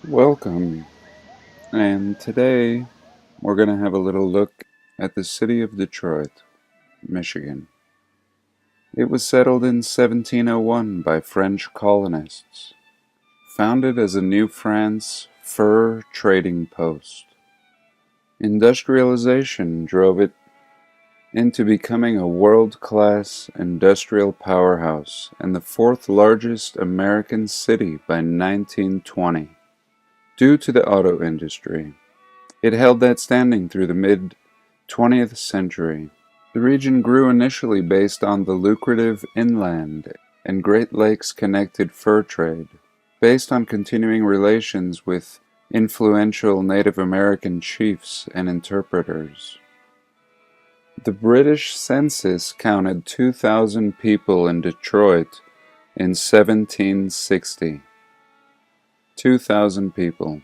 Welcome, and today we're going to have a little look at the city of Detroit, Michigan. It was settled in 1701 by French colonists, founded as a New France fur trading post. Industrialization drove it into becoming a world-class industrial powerhouse and the fourth largest American city by 1920, due to the auto industry. It held that standing through the mid-20th century. The region grew initially based on the lucrative inland and Great Lakes-connected fur trade, based on continuing relations with influential Native American chiefs and interpreters. The British census counted 2,000 people in Detroit in 1760. 2,000 people.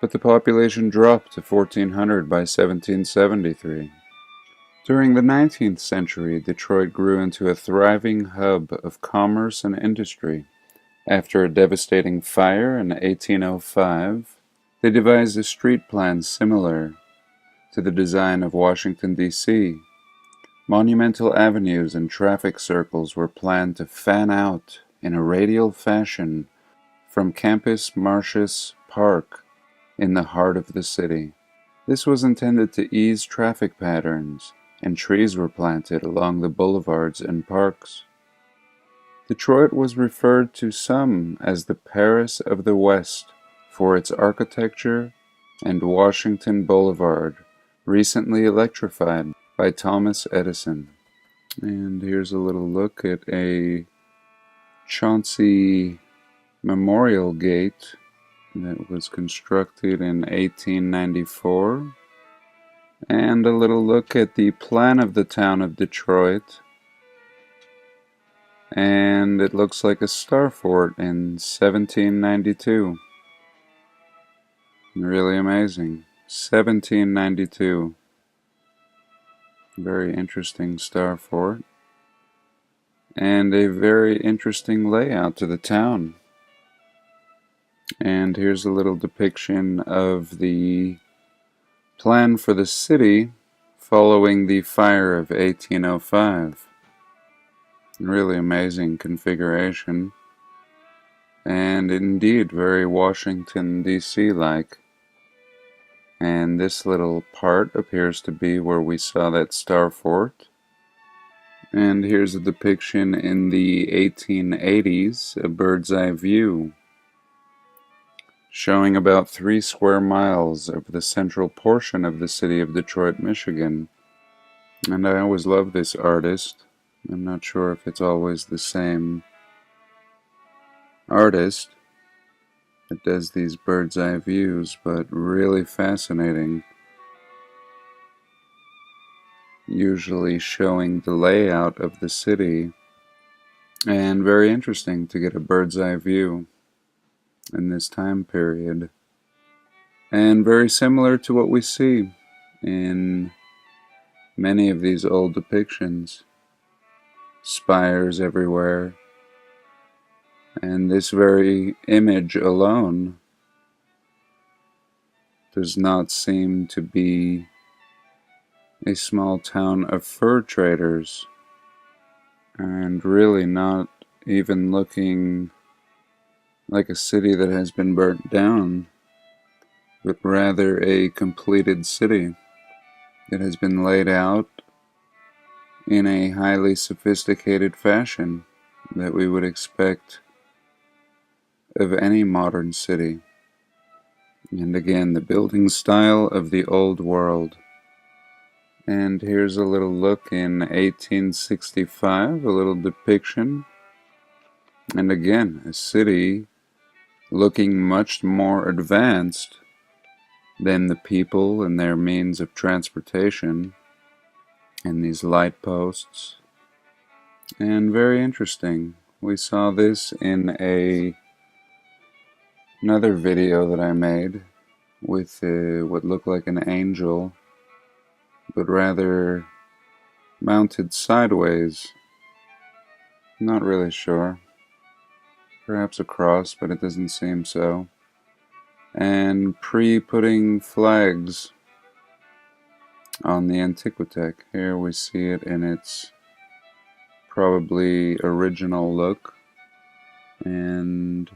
But the population dropped to 1,400 by 1773. During the 19th century, Detroit grew into a thriving hub of commerce and industry. After a devastating fire in 1805, they devised a street plan similar to the design of Washington, D.C. Monumental avenues and traffic circles were planned to fan out in a radial fashion from Campus Martius Park in the heart of the city. This was intended to ease traffic patterns, and trees were planted along the boulevards and parks. Detroit was referred to some as the Paris of the West for its architecture, and Washington Boulevard, recently electrified by Thomas Edison. And here's a little look at a Chauncey Memorial Gate that was constructed in 1894, and a little look at the plan of the town of Detroit, and it looks like a star fort in 1792. Really amazing. 1792. Very interesting star fort, and a very interesting layout to the town. And here's a little depiction of the plan for the city following the fire of 1805. Really amazing configuration, and indeed very Washington, D.C. like. And this little part appears to be where we saw that star fort. And here's a depiction in the 1880s, a bird's eye view, showing about 3 square miles of the central portion of the city of Detroit, Michigan. And I always love this artist. I'm not sure if it's always the same artist that does these bird's eye views, but really fascinating. Usually showing the layout of the city, and very interesting to get a bird's eye view in this time period. And very similar to what we see in many of these old depictions. Spires everywhere. And this very image alone does not seem to be a small town of fur traders, and really not even looking like a city that has been burnt down, but rather a completed city that has been laid out in a highly sophisticated fashion that we would expect of any modern city. And again, the building style of the old world. And here's a little look in 1865, a little depiction. And again, a city looking much more advanced than the people and their means of transportation, and these light posts. And very interesting. We saw this in another video that I made with what looked like an angel, but rather mounted sideways. Not really sure. perhaps a cross, but it doesn't seem so. And pre-putting flags on the Antiquitech. Here we see it in its probably original look, and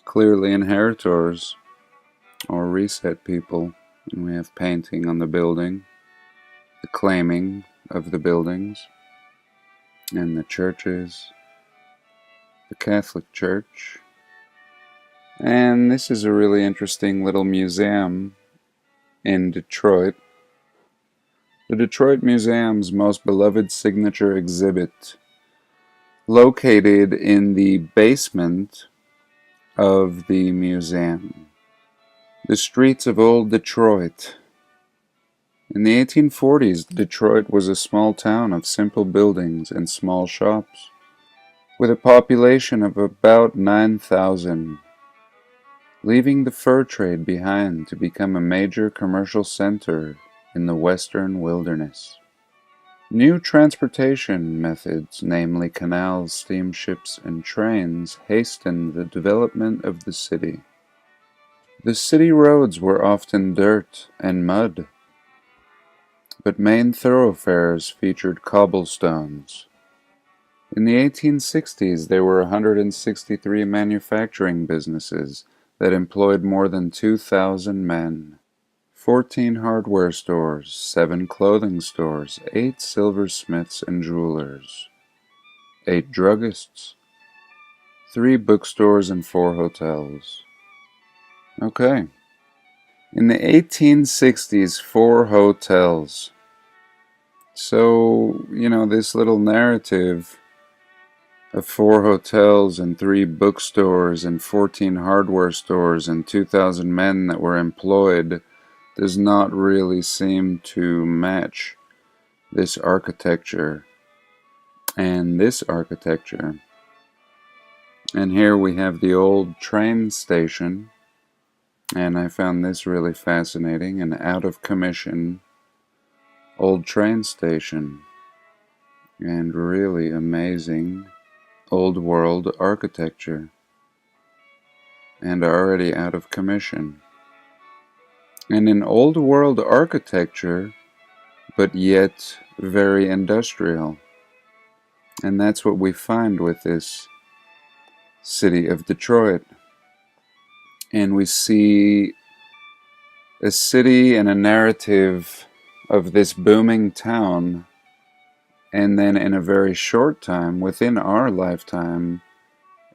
clearly inheritors or reset people. And we have painting on the building, the claiming of the buildings, and the churches, the Catholic Church. And this is a really interesting little museum in Detroit. The Detroit Museum's most beloved signature exhibit, located in the basement of the museum. The streets of old Detroit. In the 1840s, Detroit was a small town of simple buildings and small shops, with a population of about 9,000, leaving the fur trade behind to become a major commercial center in the western wilderness. New transportation methods, namely canals, steamships, and trains, hastened the development of the city. The city roads were often dirt and mud, but main thoroughfares featured cobblestones. In the 1860s, there were 163 manufacturing businesses that employed more than 2,000 men. 14 hardware stores, 7 clothing stores, 8 silversmiths and jewelers, 8 druggists, 3 bookstores, and 4 hotels. Okay. In the 1860s, 4 hotels. So, this little narrative of 4 hotels and 3 bookstores and 14 hardware stores and 2,000 men that were employed does not really seem to match this architecture and this architecture. And here we have the old train station, and I found this really fascinating, an out of commission old train station, and really amazing old world architecture, and already out of commission. And in old world architecture, but yet very industrial. And that's what we find with this city of Detroit. And we see a city and a narrative of this booming town, and then in a very short time, within our lifetime,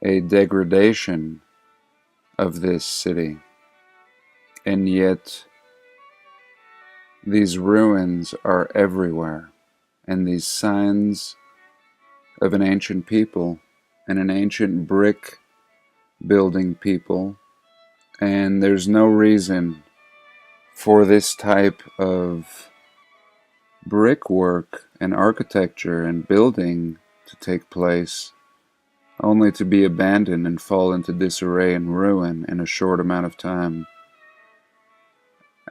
a degradation of this city. And yet, these ruins are everywhere, and these signs of an ancient people, and an ancient brick building people, and there's no reason for this type of brickwork and architecture and building to take place, only to be abandoned and fall into disarray and ruin in a short amount of time.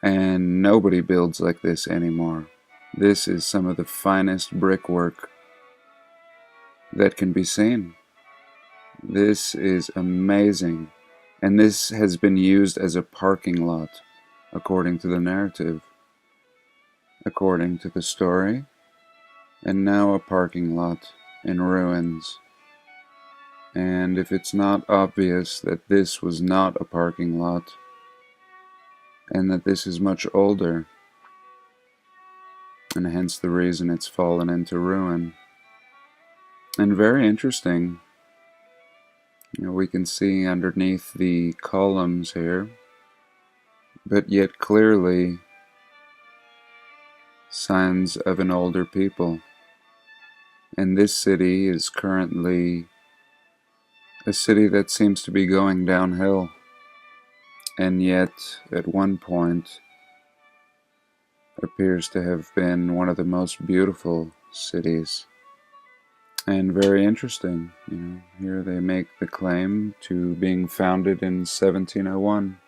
And nobody builds like this anymore. This is some of the finest brickwork that can be seen. This is amazing. And this has been used as a parking lot, according to the narrative, according to the story, and now a parking lot in ruins. And if it's not obvious that this was not a parking lot, and that this is much older, and hence the reason it's fallen into ruin. And very interesting, we can see underneath the columns here, but yet clearly signs of an older people. And this city is currently a city that seems to be going downhill, and yet at one point appears to have been one of the most beautiful cities. And very interesting, here they make the claim to being founded in 1701.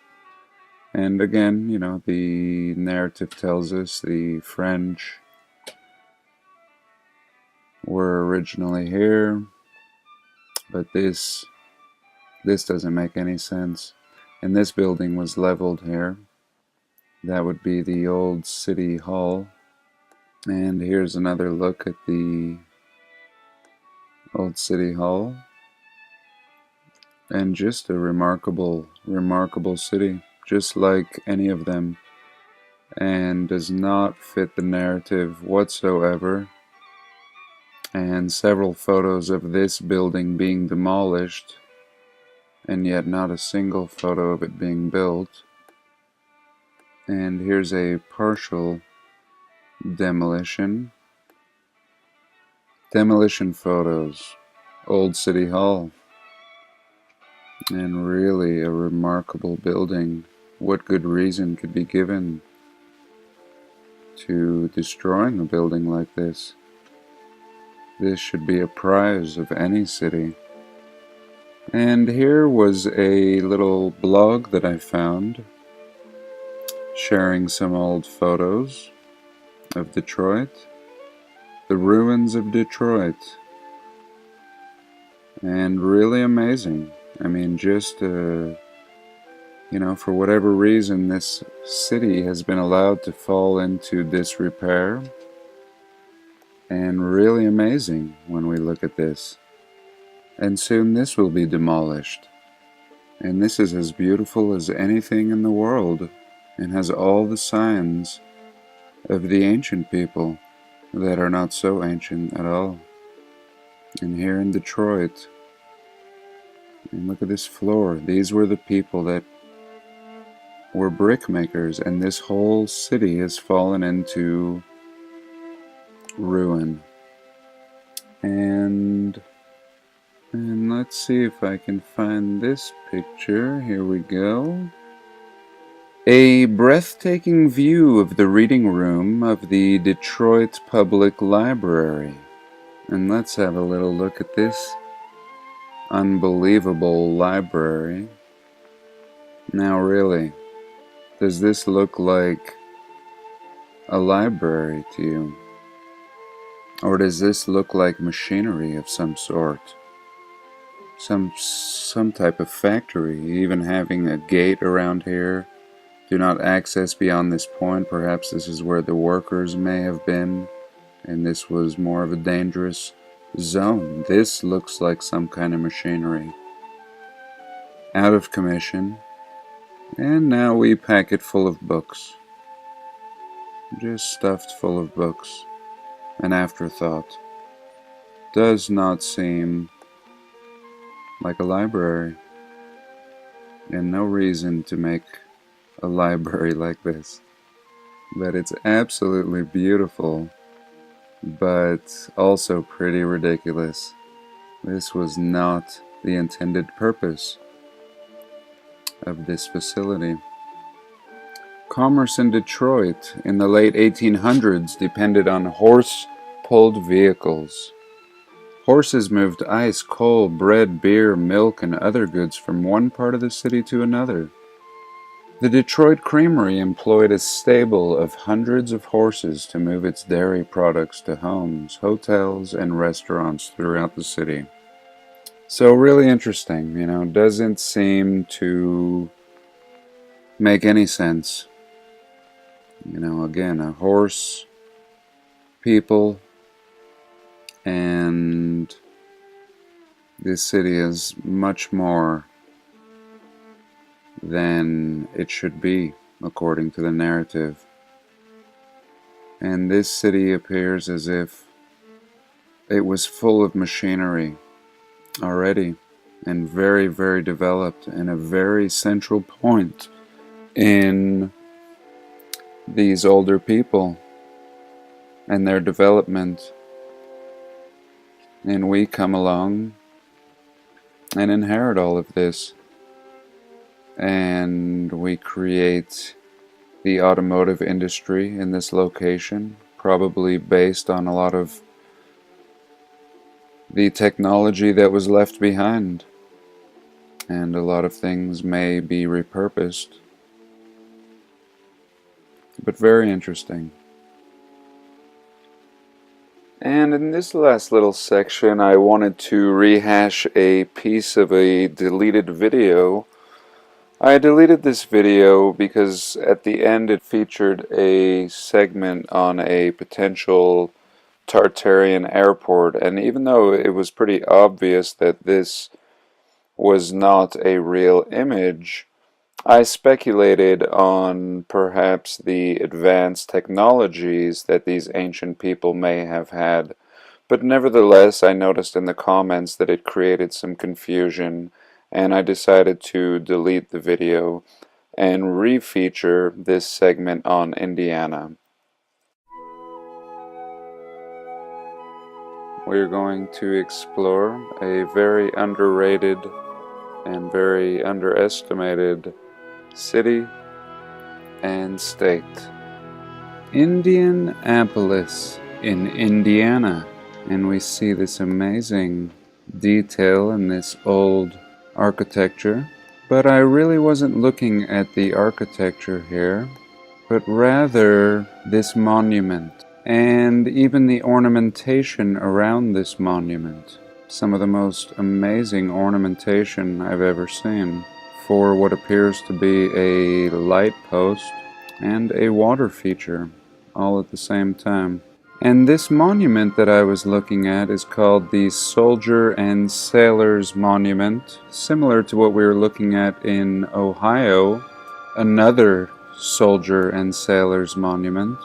And again, the narrative tells us the French were originally here, but this This doesn't make any sense. And this building was leveled here. That would be the old city hall. And here's another look at the old city hall. And just a remarkable, remarkable city, just like any of them, and does not fit the narrative whatsoever. And several photos of this building being demolished, and yet not a single photo of it being built. And here's a partial demolition. Demolition photos. Old City Hall. And really a remarkable building. What good reason could be given to destroying a building like this? This should be a prize of any city. And here was a little blog that I found, sharing some old photos of Detroit. The ruins of Detroit. And really amazing. I mean, just, for whatever reason, this city has been allowed to fall into disrepair. And really amazing when we look at this. And soon this will be demolished. And this is as beautiful as anything in the world, and has all the signs of the ancient people that are not so ancient at all. And here in Detroit, and look at this floor. These were the people that were brick makers, and this whole city has fallen into ruin. And let's see if I can find this picture. Here we go. A breathtaking view of the reading room of the Detroit Public Library. And let's have a little look at this unbelievable library. Now really, does this look like a library to you? Or does this look like machinery of some sort? Some type of factory, even having a gate around here. Do not access beyond this point. Perhaps this is where the workers may have been, and this was more of a dangerous zone. This looks like some kind of machinery. Out of commission. And now we pack it full of books. Just stuffed full of books. An afterthought. Does not seem like a library. And no reason to make a library like this. But it's absolutely beautiful, but also pretty ridiculous. This was not the intended purpose of this facility. Commerce in Detroit in the late 1800s depended on horse-pulled vehicles. Horses moved ice, coal, bread, beer, milk, and other goods from one part of the city to another. The Detroit Creamery employed a stable of hundreds of horses to move its dairy products to homes, hotels, and restaurants throughout the city. So really interesting, doesn't seem to make any sense. Again, a horse, people, and this city is much more than it should be, according to the narrative. And this city appears as if it was full of machinery already, and very, very developed, and a very central point in these older people and their development. And we come along and inherit all of this. And we create the automotive industry in this location, probably based on a lot of the technology that was left behind. And a lot of things may be repurposed. But very interesting. And in this last little section, I wanted to rehash a piece of a deleted video. I deleted this video because at the end it featured a segment on a potential Tartarian airport, and even though it was pretty obvious that this was not a real image, I speculated on perhaps the advanced technologies that these ancient people may have had, but nevertheless I noticed in the comments that it created some confusion, and I decided to delete the video and refeature this segment on Indiana. We're going to explore a very underrated and very underestimated city and state. Indianapolis in Indiana. And we see this amazing detail in this old architecture. But I really wasn't looking at the architecture here, but rather this monument and even the ornamentation around this monument. Some of the most amazing ornamentation I've ever seen for what appears to be a light post and a water feature all at the same time. And this monument that I was looking at is called the Soldier and Sailors Monument, similar to what we were looking at in Ohio, another Soldier and Sailors Monument.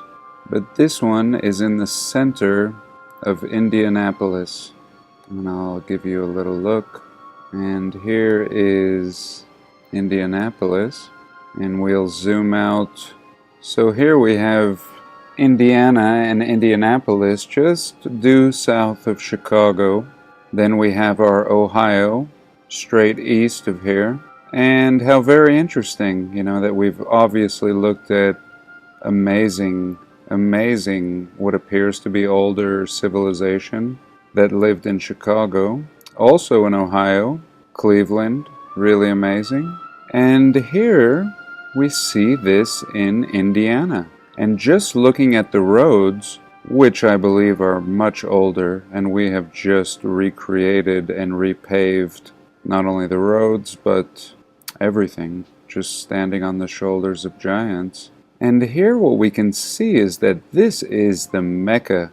But this one is in the center of Indianapolis. And I'll give you a little look. And here is Indianapolis. And we'll zoom out. So here we have Indiana and Indianapolis just due south of Chicago. Then we have our Ohio straight east of here. And how very interesting, that we've obviously looked at amazing what appears to be older civilization that lived in Chicago, also in Ohio, Cleveland, really amazing. And here we see this in Indiana. And just looking at the roads, which I believe are much older, and we have just recreated and repaved not only the roads, but everything, just standing on the shoulders of giants. And here what we can see is that this is the Mecca.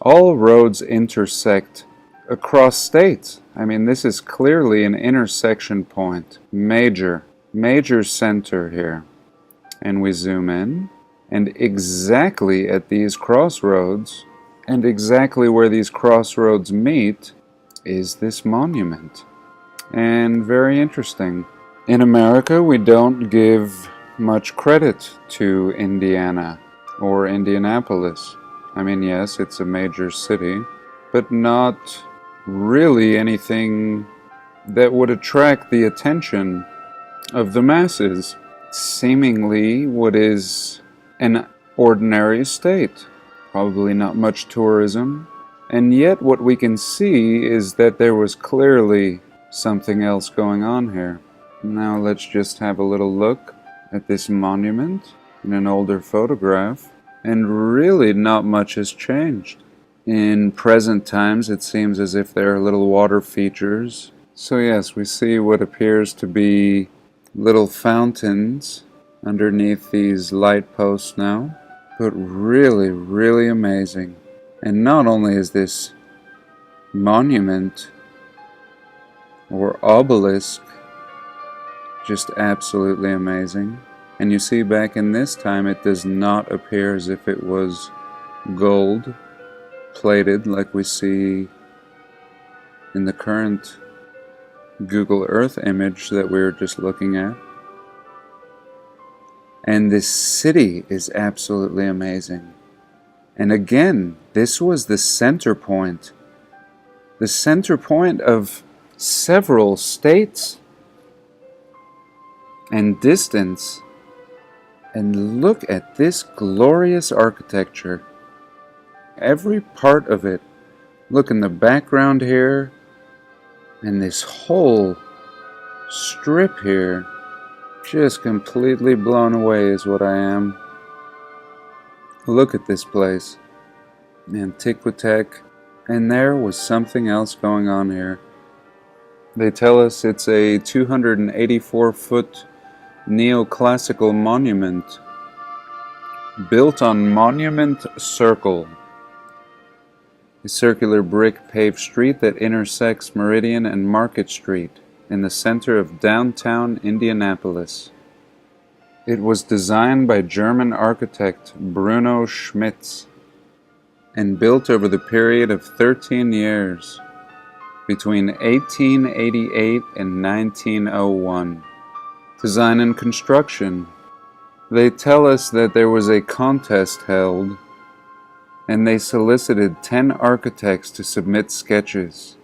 All roads intersect across states. I mean, this is clearly an intersection point. Major center here. And we zoom in, and exactly at these crossroads, and exactly where these crossroads meet, is this monument. And very interesting. In America, we don't give much credit to Indiana or Indianapolis. I mean, yes, it's a major city, but not really anything that would attract the attention of the masses. Seemingly what is an ordinary state, probably not much tourism, and yet what we can see is that there was clearly something else going on here. Now let's just have a little look at this monument in an older photograph, and really not much has changed. In present times it seems as if there are little water features. So yes, we see what appears to be little fountains underneath these light posts now, but really amazing. And not only is this monument or obelisk just absolutely amazing, and you see back in this time it does not appear as if it was gold plated like we see in the current Google Earth image that we were just looking at. And this city is absolutely amazing. And again, this was the center point of several states and distance. And look at this glorious architecture. Every part of it. Look in the background here, and this whole strip here. Just completely blown away is what I am. Look at this place. Antiquitech, and there was something else going on here. They tell us it's a 284-foot neoclassical monument built on Monument Circle, a circular brick paved street that intersects Meridian and Market Street in the center of downtown Indianapolis. It was designed by German architect Bruno Schmitz and built over the period of 13 years, between 1888 and 1901. Design and construction. They tell us that there was a contest held, and they solicited 10 architects to submit sketches.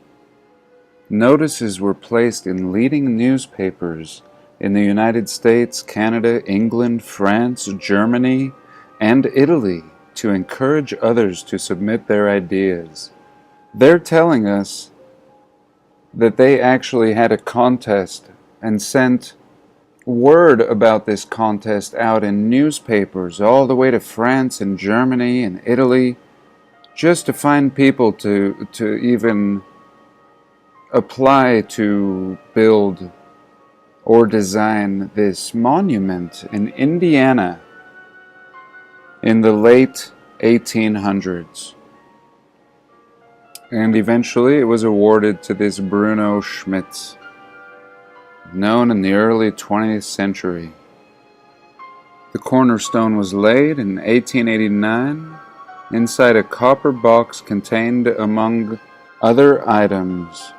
Notices were placed in leading newspapers in the United States, Canada, England, France, Germany, and Italy to encourage others to submit their ideas. They're telling us that they actually had a contest and sent word about this contest out in newspapers all the way to France and Germany and Italy, just to find people to even apply to build or design this monument in Indiana in the late 1800s. And eventually it was awarded to this Bruno Schmitz, known in the early 20th century. The cornerstone was laid in 1889 inside a copper box contained, among other items,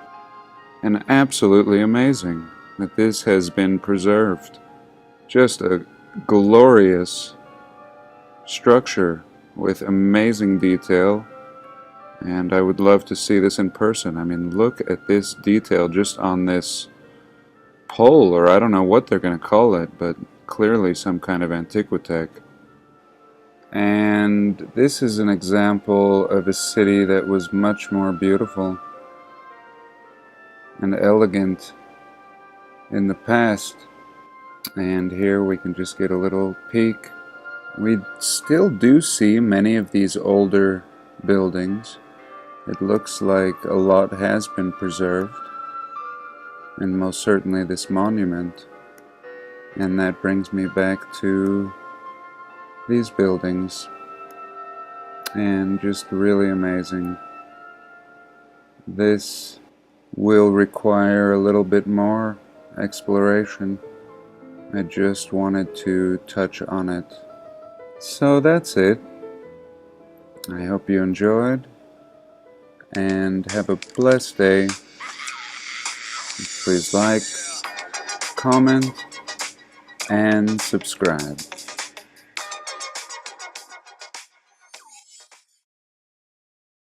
and absolutely amazing that this has been preserved. Just a glorious structure with amazing detail, and I would love to see this in person. I mean, look at this detail just on this pole, or I don't know what they're going to call it, but clearly some kind of antiquitech. And this is an example of a city that was much more beautiful and elegant in the past. And here we can just get a little peek. We still do see many of these older buildings. It looks like a lot has been preserved, and most certainly this monument. And that brings me back to these buildings, and just really amazing. This will require a little bit more exploration. I just wanted to touch on it. So that's it. I hope you enjoyed, and have a blessed day. Please like, comment, and subscribe.